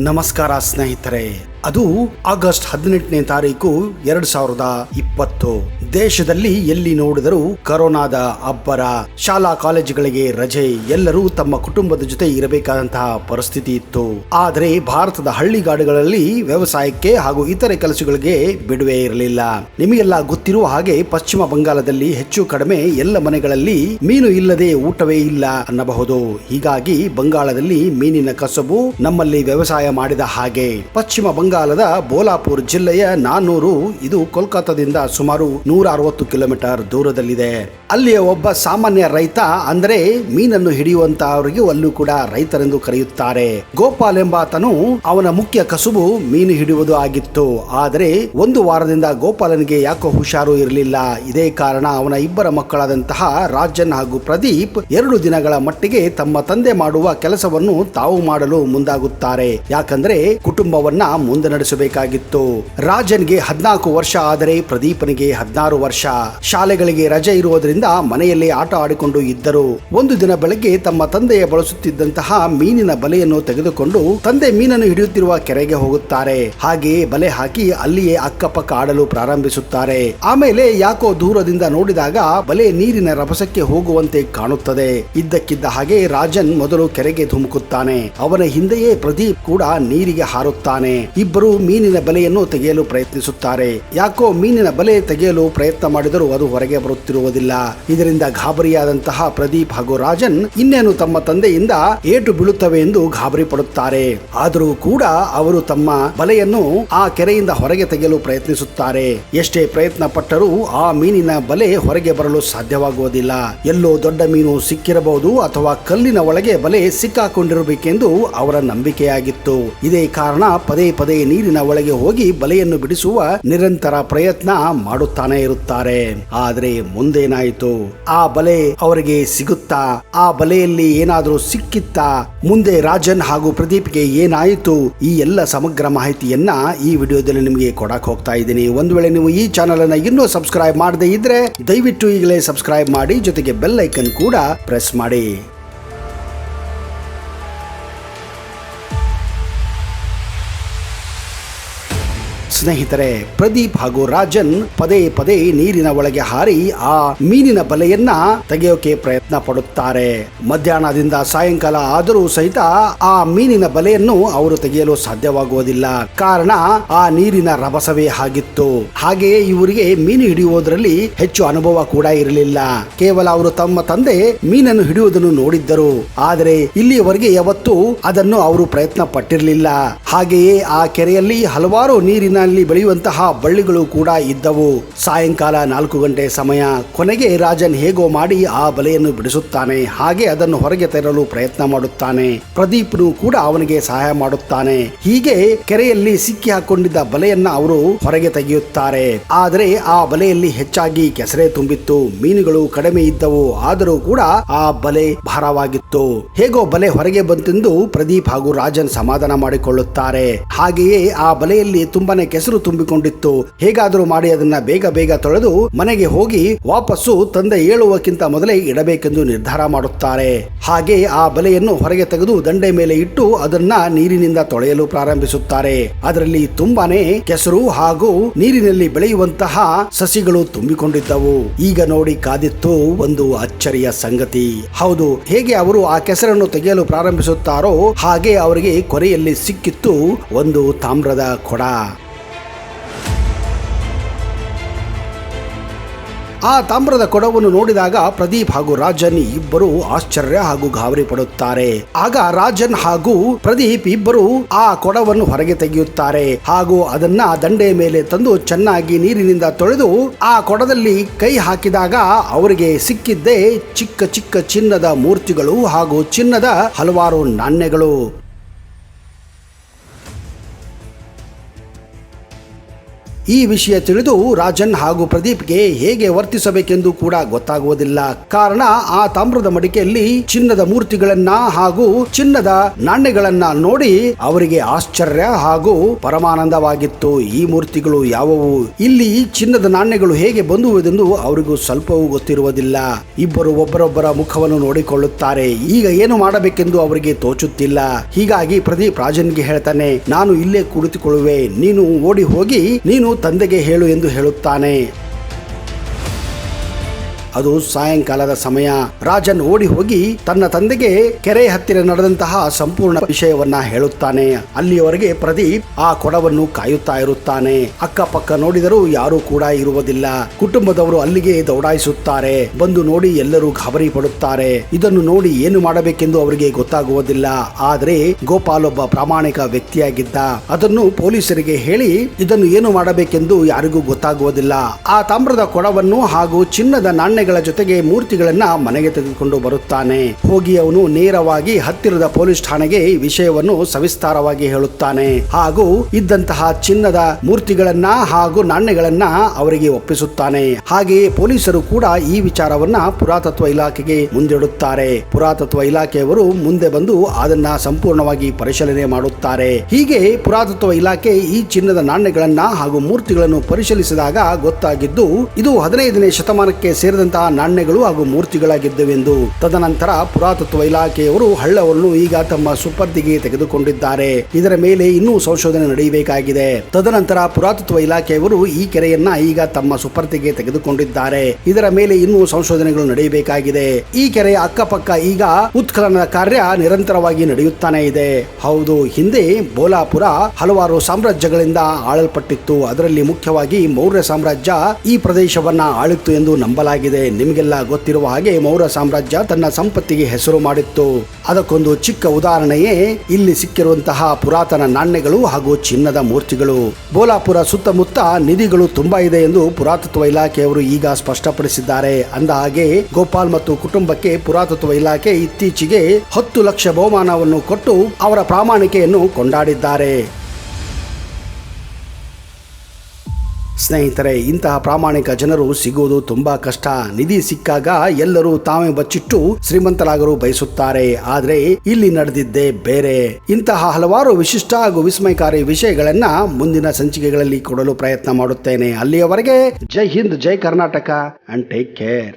ನಮಸ್ಕಾರ ಸ್ನೇಹಿತರೆ. ಅದು ಆಗಸ್ಟ್ 18ನೇ ತಾರೀಕು 2020. ದೇಶದಲ್ಲಿ ಎಲ್ಲಿ ನೋಡಿದರೂ ಕರೋನಾದ ಅಬ್ಬರ. ಶಾಲಾ ಕಾಲೇಜುಗಳಿಗೆ ರಜೆ, ಎಲ್ಲರೂ ತಮ್ಮ ಕುಟುಂಬದ ಜೊತೆ ಇರಬೇಕಾದಂತಹ ಪರಿಸ್ಥಿತಿ ಇತ್ತು. ಆದರೆ ಭಾರತದ ಹಳ್ಳಿಗಾಡುಗಳಲ್ಲಿ ವ್ಯವಸಾಯಕ್ಕೆ ಹಾಗೂ ಇತರೆ ಕೆಲಸಗಳಿಗೆ ಬಿಡುವೆ ಇರಲಿಲ್ಲ. ನಿಮಗೆಲ್ಲ ಗೊತ್ತಿರುವ ಹಾಗೆ ಪಶ್ಚಿಮ ಬಂಗಾಳದಲ್ಲಿ ಹೆಚ್ಚು ಕಡಿಮೆ ಎಲ್ಲ ಮನೆಗಳಲ್ಲಿ ಮೀನು ಇಲ್ಲದೆ ಊಟವೇ ಇಲ್ಲ ಅನ್ನಬಹುದು. ಹೀಗಾಗಿ ಬಂಗಾಳದಲ್ಲಿ ಮೀನಿನ ಕಸಬು ನಮ್ಮಲ್ಲಿ ವ್ಯವಸಾಯ ಮಾಡಿದ ಹಾಗೆ. ಪಶ್ಚಿಮ ಬಂಗಾಳದ ಬೋಲಾಪುರ್ ಜಿಲ್ಲೆಯ ನಾನ್ನೂರು, ಇದು ಕೋಲ್ಕತ್ತಾದಿಂದ ಸುಮಾರು 160 ಕಿಲೋಮೀಟರ್ ದೂರದಲ್ಲಿದೆ. ಅಲ್ಲಿಯ ಒಬ್ಬ ಸಾಮಾನ್ಯ ರೈತ, ಅಂದರೆ ಮೀನನ್ನು ಹಿಡಿಯುವಂತಹವರಿಗೆ ಅಲ್ಲೂ ಕೂಡ ರೈತರೆಂದು ಕರೆಯುತ್ತಾರೆ. ಗೋಪಾಲ್ ಎಂಬಾತನು ಅವನ ಮುಖ್ಯ ಕಸುಬು ಮೀನು ಹಿಡಿಯುವುದು ಆಗಿತ್ತು. ಆದರೆ ಒಂದು ವಾರದಿಂದ ಗೋಪಾಲನಿಗೆ ಯಾಕೋ ಹುಷಾರು ಇರಲಿಲ್ಲ. ಇದೇ ಕಾರಣ ಅವನ ಇಬ್ಬರ ಮಕ್ಕಳಾದಂತಹ ರಾಜನ್ ಹಾಗೂ ಪ್ರದೀಪ್ 2 ದಿನಗಳ ಮಟ್ಟಿಗೆ ತಮ್ಮ ತಂದೆ ಮಾಡುವ ಕೆಲಸವನ್ನು ತಾವು ಮಾಡಲು ಮುಂದಾಗುತ್ತಾರೆ. ಯಾಕಂದ್ರೆ ಕುಟುಂಬವನ್ನ ಮುಂದೆ ನಡೆಸಬೇಕಾಗಿತ್ತು. ರಾಜನ್ಗೆ 14 ವರ್ಷ, ಆದರೆ ಪ್ರದೀಪನಿಗೆ 16 ವರ್ಷ. ಶಾಲೆಗಳಿಗೆ ರಜೆ ಇರುವುದರಿಂದ ಮನೆಯಲ್ಲಿ ಆಟ ಆಡಿಕೊಂಡು ಇದ್ದರು. ಒಂದು ದಿನ ಬೆಳಗ್ಗೆ ತಮ್ಮ ತಂದೆಯ ಬಳಸುತ್ತಿದ್ದಂತಹ ಮೀನಿನ ಬಲೆಯನ್ನು ತೆಗೆದುಕೊಂಡು ತಂದೆ ಮೀನನ್ನು ಹಿಡಿಯುತ್ತಿರುವ ಕೆರೆಗೆ ಹೋಗುತ್ತಾರೆ. ಹಾಗೆಯೇ ಬಲೆ ಹಾಕಿ ಅಲ್ಲಿಯೇ ಅಕ್ಕಪಕ್ಕ ಆಡಲು ಪ್ರಾರಂಭಿಸುತ್ತಾರೆ. ಆಮೇಲೆ ಯಾಕೋ ದೂರದಿಂದ ನೋಡಿದಾಗ ಬಲೆ ನೀರಿನ ರಭಸಕ್ಕೆ ಹೋಗುವಂತೆ ಕಾಣುತ್ತದೆ. ಇದ್ದಕ್ಕಿದ್ದ ಹಾಗೆ ರಾಜನ್ ಮೊದಲು ಕೆರೆಗೆ ಧುಮುಕುತ್ತಾನೆ. ಅವನ ಹಿಂದೆಯೇ ಪ್ರದೀಪ್ ಕೂಡ ನೀರಿಗೆ ಹಾರುತ್ತಾನೆ. ಇಬ್ಬರು ಮೀನಿನ ಬಲೆಯನ್ನು ತೆಗೆಯಲು ಪ್ರಯತ್ನಿಸುತ್ತಾರೆ. ಯಾಕೋ ಮೀನಿನ ಬಲೆ ತೆಗೆಯಲು ಪ್ರಯತ್ನ ಮಾಡಿದರೂ ಅದು ಹೊರಗೆ ಬರುತ್ತಿರುವುದಿಲ್ಲ. ಇದರಿಂದ ಗಾಬರಿಯಾದಂತಹ ಪ್ರದೀಪ್ ಹಾಗೂ ರಾಜನ್ ಇನ್ನೇನು ತಮ್ಮ ತಂದೆಯಿಂದ ಏಟು ಬೀಳುತ್ತವೆ ಎಂದು ಗಾಬರಿ ಪಡುತ್ತಾರೆ. ಆದರೂ ಕೂಡ ಅವರು ತಮ್ಮ ಬಲೆಯನ್ನು ಆ ಕೆರೆಯಿಂದ ಹೊರಗೆ ತೆಗೆಯಲು ಪ್ರಯತ್ನಿಸುತ್ತಾರೆ. ಎಷ್ಟೇ ಪ್ರಯತ್ನ ಪಟ್ಟರೂ ಆ ಮೀನಿನ ಬಲೆ ಹೊರಗೆ ಬರಲು ಸಾಧ್ಯವಾಗುವುದಿಲ್ಲ. ಎಲ್ಲೋ ದೊಡ್ಡ ಮೀನು ಸಿಕ್ಕಿರಬಹುದು ಅಥವಾ ಕಲ್ಲಿನ ಒಳಗೆ ಬಲೆ ಸಿಕ್ಕಾಕೊಂಡಿರಬೇಕೆಂದು ಅವರ ನಂಬಿಕೆಯಾಗಿತ್ತು. ಇದೇ ಕಾರಣ ಪದೇ ಪದೇ ನೀರಿನ ಒಳಗೆ ಹೋಗಿ ಬಲೆಯನ್ನು ಬಿಡಿಸುವ ನಿರಂತರ ಪ್ರಯತ್ನ ಮಾಡುತ್ತಾನೆ ಇರುತ್ತಾರೆ. ಆದರೆ ಮುಂದೇನಾಯಿತು? ಆ ಬಲೆ ಅವರಿಗೆ ಸಿಗುತ್ತಾ? ಆ ಬಲೆಯಲ್ಲಿ ಏನಾದರೂ ಸಿಕ್ಕಿತ್ತಾ? ಮುಂದೆ ರಾಜನ್ ಹಾಗೂ ಪ್ರದೀಪ್ಗೆ ಏನಾಯಿತು? ಈ ಎಲ್ಲ ಸಮಗ್ರ ಮಾಹಿತಿಯನ್ನ ಈ ವಿಡಿಯೋದಲ್ಲಿ ನಿಮಗೆ ಕೊಡಕ್ ಹೋಗ್ತಾ ಇದ್ದೀನಿ. ಒಂದು ವೇಳೆ ನೀವು ಈ ಚಾನಲ್ ಅನ್ನ ಇನ್ನೂ ಸಬ್ಸ್ಕ್ರೈಬ್ ಮಾಡದೇ ಇದ್ರೆ ದಯವಿಟ್ಟು ಈಗಲೇ ಸಬ್ಸ್ಕ್ರೈಬ್ ಮಾಡಿ, ಜೊತೆಗೆ ಬೆಲ್ ಐಕನ್ ಕೂಡ ಪ್ರೆಸ್ ಮಾಡಿ. ಸ್ನೇಹಿತರೆ, ಪ್ರದೀಪ್ ಹಾಗೂ ರಾಜನ್ ಪದೇ ಪದೇ ನೀರಿನ ಒಳಗೆ ಹಾರಿ ಆ ಮೀನಿನ ಬಲೆಯನ್ನ ತೆಗೆಯೋಕೆ ಪ್ರಯತ್ನ ಪಡುತ್ತಾರೆ. ಮಧ್ಯಾಹ್ನದಿಂದ ಸಾಯಂಕಾಲ ಆದರೂ ಸಹಿತ ಆ ಮೀನಿನ ಬಲೆಯನ್ನು ಅವರು ತೆಗೆಯಲು ಸಾಧ್ಯವಾಗುವುದಿಲ್ಲ. ಕಾರಣ ಆ ನೀರಿನ ರಭಸವೇ ಆಗಿತ್ತು. ಹಾಗೆಯೇ ಇವರಿಗೆ ಮೀನು ಹಿಡಿಯುವುದರಲ್ಲಿ ಹೆಚ್ಚು ಅನುಭವ ಕೂಡ ಇರಲಿಲ್ಲ. ಕೇವಲ ಅವರು ತಮ್ಮ ತಂದೆ ಮೀನನ್ನು ಹಿಡಿಯುವುದನ್ನು ನೋಡಿದ್ದರು. ಆದರೆ ಇಲ್ಲಿಯವರೆಗೆ ಯಾವತ್ತೂ ಅದನ್ನು ಅವರು ಪ್ರಯತ್ನ ಪಟ್ಟಿರಲಿಲ್ಲ. ಹಾಗೆಯೇ ಆ ಕೆರೆಯಲ್ಲಿ ಹಲವಾರು ನೀರಿನ ಬೆಳೆಯುವಂತಹ ಬಳ್ಳಿಗಳು ಕೂಡ ಇದ್ದವು. ಸಾಯಂಕಾಲ 4 ಗಂಟೆ ಸಮಯ. ಕೊನೆಗೆ ರಾಜನ್ ಹೇಗೋ ಮಾಡಿ ಆ ಬಲೆಯನ್ನು ಬಿಡಿಸುತ್ತಾನೆ. ಹಾಗೆ ಅದನ್ನು ಹೊರಗೆ ತರಲು ಪ್ರಯತ್ನ ಮಾಡುತ್ತಾನೆ. ಪ್ರದೀಪ್ನು ಕೂಡ ಅವನಿಗೆ ಸಹಾಯ ಮಾಡುತ್ತಾನೆ. ಹೀಗೆ ಕೆರೆಯಲ್ಲಿ ಸಿಕ್ಕಿ ಹಾಕೊಂಡಿದ್ದ ಬಲೆಯನ್ನ ಅವರು ಹೊರಗೆ ತೆಗೆಯುತ್ತಾರೆ. ಆದರೆ ಆ ಬಲೆಯಲ್ಲಿ ಹೆಚ್ಚಾಗಿ ಕೆಸರೆ ತುಂಬಿತ್ತು. ಮೀನುಗಳು ಕಡಿಮೆ ಇದ್ದವು. ಆದರೂ ಕೂಡ ಆ ಬಲೆ ಭಾರವಾಗಿತ್ತು. ಹೇಗೋ ಬಲೆ ಹೊರಗೆ ಬಂತೆಂದು ಪ್ರದೀಪ್ ಹಾಗೂ ರಾಜನ್ ಸಮಾಧಾನ ಮಾಡಿಕೊಳ್ಳುತ್ತಾರೆ. ಹಾಗೆಯೇ ಆ ಬಲೆಯಲ್ಲಿ ತುಂಬಾನೇ ಕೆಸರು ತುಂಬಿಕೊಂಡಿತ್ತು. ಹೇಗಾದರೂ ಮಾಡಿ ಅದನ್ನ ಬೇಗ ಬೇಗ ತೊಳೆದು ಮನೆಗೆ ಹೋಗಿ ವಾಪಸ್ಸು ತಂದೆ ಏಳುವಕ್ಕಿಂತ ಮೊದಲೇ ಇಡಬೇಕೆಂದು ನಿರ್ಧಾರ ಮಾಡುತ್ತಾರೆ. ಹಾಗೆ ಆ ಬಲೆಯನ್ನು ಹೊರಗೆ ತೆಗೆದು ದಂಡೆ ಮೇಲೆ ಇಟ್ಟು ಅದನ್ನ ನೀರಿನಿಂದ ತೊಳೆಯಲು ಪ್ರಾರಂಭಿಸುತ್ತಾರೆ. ಅದರಲ್ಲಿ ತುಂಬಾನೇ ಕೆಸರು ಹಾಗೂ ನೀರಿನಲ್ಲಿ ಬೆಳೆಯುವಂತಹ ಸಸಿಗಳು ತುಂಬಿಕೊಂಡಿದ್ದವು. ಈಗ ನೋಡಿ ಕಾದಿತ್ತು ಒಂದು ಅಚ್ಚರಿಯ ಸಂಗತಿ. ಹೌದು, ಹೇಗೆ ಅವರು ಆ ಕೆಸರನ್ನು ತೆಗೆಯಲು ಪ್ರಾರಂಭಿಸುತ್ತಾರೋ ಹಾಗೆ ಅವರಿಗೆ ಕೊರೆಯಲ್ಲಿ ಸಿಕ್ಕಿತ್ತು ಒಂದು ತಾಮ್ರದ ಕೊಡ. ಆ ತಾಮ್ರದ ಕೊಡವನ್ನು ನೋಡಿದಾಗ ಪ್ರದೀಪ್ ಹಾಗೂ ರಾಜನ್ ಇಬ್ಬರು ಆಶ್ಚರ್ಯ ಹಾಗೂ ಗಾಬರಿ ಪಡುತ್ತಾರೆ. ಆಗ ರಾಜನ್ ಹಾಗೂ ಪ್ರದೀಪ್ ಇಬ್ಬರು ಆ ಕೊಡವನ್ನು ಹೊರಗೆ ತೆಗೆಯುತ್ತಾರೆ ಹಾಗೂ ಅದನ್ನ ದಂಡೆಯ ಮೇಲೆ ತಂದು ಚೆನ್ನಾಗಿ ನೀರಿನಿಂದ ತೊಳೆದು ಆ ಕೊಡದಲ್ಲಿ ಕೈ ಹಾಕಿದಾಗ ಅವರಿಗೆ ಸಿಕ್ಕಿದ್ದೇ ಚಿಕ್ಕ ಚಿಕ್ಕ ಚಿನ್ನದ ಮೂರ್ತಿಗಳು ಹಾಗೂ ಚಿನ್ನದ ಹಲವಾರು ನಾಣ್ಯಗಳು. ಈ ವಿಷಯ ತಿಳಿದು ರಾಜನ್ ಹಾಗೂ ಪ್ರದೀಪ್ಗೆ ಹೇಗೆ ವರ್ತಿಸಬೇಕೆಂದು ಕೂಡ ಗೊತ್ತಾಗುವುದಿಲ್ಲ. ಕಾರಣ ಆ ತಾಮ್ರದ ಮಡಿಕೆಯಲ್ಲಿ ಚಿನ್ನದ ಮೂರ್ತಿಗಳನ್ನ ಹಾಗೂ ಚಿನ್ನದ ನಾಣ್ಯಗಳನ್ನ ನೋಡಿ ಅವರಿಗೆ ಆಶ್ಚರ್ಯ ಹಾಗೂ ಪರಮಾನಂದವಾಗಿತ್ತು. ಈ ಮೂರ್ತಿಗಳು ಯಾವುವು, ಇಲ್ಲಿ ಚಿನ್ನದ ನಾಣ್ಯಗಳು ಹೇಗೆ ಬಂದುವುದೆಂದು ಅವರಿಗೂ ಸ್ವಲ್ಪವೂ ಗೊತ್ತಿರುವುದಿಲ್ಲ. ಇಬ್ಬರು ಒಬ್ಬರೊಬ್ಬರ ಮುಖವನ್ನು ನೋಡಿಕೊಳ್ಳುತ್ತಾರೆ. ಈಗ ಏನು ಮಾಡಬೇಕೆಂದು ಅವರಿಗೆ ತೋಚುತ್ತಿಲ್ಲ. ಹೀಗಾಗಿ ಪ್ರದೀಪ್ ರಾಜನ್ಗೆ ಹೇಳ್ತಾನೆ, ನಾನು ಇಲ್ಲೇ ಕುಳಿತುಕೊಳ್ಳುವೆ, ನೀನು ಓಡಿ ಹೋಗಿ ನೀನು ತಂದೆಗೆ ಹೇಳು ಎಂದು ಹೇಳುತ್ತಾನೆ. ಅದು ಸಾಯಂಕಾಲದ ಸಮಯ. ರಾಜನ್ ಓಡಿ ಹೋಗಿ ತನ್ನ ತಂದೆಗೆ ಕೆರೆ ಹತ್ತಿರ ನಡೆದಂತಹ ಸಂಪೂರ್ಣ ವಿಷಯವನ್ನ ಹೇಳುತ್ತಾನೆ. ಅಲ್ಲಿಯವರೆಗೆ ಪ್ರದೀಪ್ ಆ ಕೊಡವನ್ನು ಕಾಯುತ್ತಾ ಇರುತ್ತಾನೆ. ಅಕ್ಕಪಕ್ಕ ನೋಡಿದರೂ ಯಾರೂ ಕೂಡ ಇರುವುದಿಲ್ಲ. ಕುಟುಂಬದವರು ಅಲ್ಲಿಗೆ ದೌಡಾಯಿಸುತ್ತಾರೆ. ಬಂದು ನೋಡಿ ಎಲ್ಲರೂ ಗಾಬರಿ ಪಡುತ್ತಾರೆ. ಇದನ್ನು ನೋಡಿ ಏನು ಮಾಡಬೇಕೆಂದು ಅವರಿಗೆ ಗೊತ್ತಾಗುವುದಿಲ್ಲ. ಆದರೆ ಗೋಪಾಲ್ ಒಬ್ಬ ಪ್ರಾಮಾಣಿಕ ವ್ಯಕ್ತಿಯಾಗಿದ್ದ. ಅದನ್ನು ಪೊಲೀಸರಿಗೆ ಹೇಳಿ ಇದನ್ನು ಏನು ಮಾಡಬೇಕೆಂದು ಯಾರಿಗೂ ಗೊತ್ತಾಗುವುದಿಲ್ಲ. ಆ ತಾಮ್ರದ ಕೊಡವನ್ನು ಹಾಗೂ ಚಿನ್ನದ ನಾಣ್ಯ ಜೊತೆಗೆ ಮೂರ್ತಿಗಳನ್ನ ಮನೆಗೆ ತೆಗೆದುಕೊಂಡು ಬರುತ್ತಾನೆ. ಹೋಗಿ ಅವನು ನೇರವಾಗಿ ಹತ್ತಿರದ ಪೊಲೀಸ್ ಠಾಣೆಗೆ ವಿಷಯವನ್ನು ಸವಿಸ್ತಾರವಾಗಿ ಹೇಳುತ್ತಾನೆ ಹಾಗೂ ಇದ್ದಂತಹ ಚಿನ್ನದ ಮೂರ್ತಿಗಳನ್ನ ಹಾಗೂ ನಾಣ್ಯಗಳನ್ನ ಅವರಿಗೆ ಒಪ್ಪಿಸುತ್ತಾನೆ. ಹಾಗೆಯೇ ಪೊಲೀಸರು ಕೂಡ ಈ ವಿಚಾರವನ್ನ ಪುರಾತತ್ವ ಇಲಾಖೆಗೆ ಮುಂದಿಡುತ್ತಾರೆ. ಪುರಾತತ್ವ ಇಲಾಖೆಯವರು ಮುಂದೆ ಬಂದು ಅದನ್ನ ಸಂಪೂರ್ಣವಾಗಿ ಪರಿಶೀಲನೆ ಮಾಡುತ್ತಾರೆ. ಹೀಗೆ ಪುರಾತತ್ವ ಇಲಾಖೆ ಈ ಚಿನ್ನದ ನಾಣ್ಯಗಳನ್ನ ಹಾಗೂ ಮೂರ್ತಿಗಳನ್ನು ಪರಿಶೀಲಿಸಿದಾಗ ಗೊತ್ತಾಗಿದ್ದು ಇದು 15ನೇ ಶತಮಾನಕ್ಕೆ ಸೇರಿದಂತಹ ನಾಣ್ಯಗಳು ಹಾಗೂ ಮೂರ್ತಿಗಳಾಗಿದ್ದವೆಂದು. ತದನಂತರ ಪುರಾತತ್ವ ಇಲಾಖೆಯವರು ಹಳ್ಳವನ್ನು ಈಗ ತಮ್ಮ ಸುಪರ್ದಿಗೆ ತೆಗೆದುಕೊಂಡಿದ್ದಾರೆ. ಇದರ ಮೇಲೆ ಇನ್ನೂ ಸಂಶೋಧನೆ ನಡೆಯಬೇಕಾಗಿದೆ. ತದನಂತರ ಪುರಾತತ್ವ ಇಲಾಖೆಯವರು ಈ ಕೆರೆಯನ್ನ ಈಗ ತಮ್ಮ ಸುಪರ್ದಿಗೆ ತೆಗೆದುಕೊಂಡಿದ್ದಾರೆ. ಇದರ ಮೇಲೆ ಇನ್ನೂ ಸಂಶೋಧನೆಗಳು ನಡೆಯಬೇಕಾಗಿದೆ. ಈ ಕೆರೆಯ ಅಕ್ಕಪಕ್ಕ ಈಗ ಉತ್ಖನನ ಕಾರ್ಯ ನಿರಂತರವಾಗಿ ನಡೆಯುತ್ತಾನೆ ಇದೆ. ಹೌದು, ಹಿಂದೆ ಬೋಲಾಪುರ ಹಲವಾರು ಸಾಮ್ರಾಜ್ಯಗಳಿಂದ ಆಳಲ್ಪಟ್ಟಿತ್ತು. ಅದರಲ್ಲಿ ಮುಖ್ಯವಾಗಿ ಮೌರ್ಯ ಸಾಮ್ರಾಜ್ಯ ಈ ಪ್ರದೇಶವನ್ನ ಆಳಿತ್ತು ಎಂದು ನಂಬಲಾಗಿದೆ. ನಿಮಗೆಲ್ಲ ಗೊತ್ತಿರುವ ಹಾಗೆ ಮೌರ್ಯ ಸಾಮ್ರಾಜ್ಯ ತನ್ನ ಸಂಪತ್ತಿಗೆ ಹೆಸರು ಮಾಡಿತ್ತು. ಅದಕ್ಕೊಂದು ಚಿಕ್ಕ ಉದಾಹರಣೆಯೇ ಇಲ್ಲಿ ಸಿಕ್ಕಿರುವಂತಹ ಪುರಾತನ ನಾಣ್ಯಗಳು ಹಾಗೂ ಚಿನ್ನದ ಮೂರ್ತಿಗಳು. ಬೋಲಾಪುರ ಸುತ್ತಮುತ್ತ ನಿಧಿಗಳು ತುಂಬಾ ಇದೆ ಎಂದು ಪುರಾತತ್ವ ಇಲಾಖೆಯವರು ಈಗ ಸ್ಪಷ್ಟಪಡಿಸಿದ್ದಾರೆ. ಅಂದ ಹಾಗೆ ಗೋಪಾಲ್ ಮತ್ತು ಕುಟುಂಬಕ್ಕೆ ಪುರಾತತ್ವ ಇಲಾಖೆ ಇತ್ತೀಚೆಗೆ 10 ಲಕ್ಷ ಬಹುಮಾನವನ್ನು ಕೊಟ್ಟು ಅವರ ಪ್ರಾಮಾಣಿಕೆಯನ್ನು ಕೊಂಡಾಡಿದ್ದಾರೆ. ಸ್ನೇಹಿತರೆ, ಇಂತಹ ಪ್ರಾಮಾಣಿಕ ಜನರು ಸಿಗುವುದು ತುಂಬಾ ಕಷ್ಟ. ನಿಧಿ ಸಿಕ್ಕಾಗ ಎಲ್ಲರೂ ತಾವೇ ಬಚ್ಚಿಟ್ಟು ಶ್ರೀಮಂತರಾಗಲು ಬಯಸುತ್ತಾರೆ. ಆದರೆ ಇಲ್ಲಿ ನಡೆದಿದ್ದೇ ಬೇರೆ. ಇಂತಹ ಹಲವಾರು ವಿಶಿಷ್ಟ ಹಾಗೂ ವಿಸ್ಮಯಕಾರಿ ವಿಷಯಗಳನ್ನ ಮುಂದಿನ ಸಂಚಿಕೆಗಳಲ್ಲಿ ಕೊಡಲು ಪ್ರಯತ್ನ ಮಾಡುತ್ತೇನೆ. ಅಲ್ಲಿಯವರೆಗೆ ಜೈ ಹಿಂದ್, ಜೈ ಕರ್ನಾಟಕ ಅಂಡ್ ಟೇಕ್ ಕೇರ್.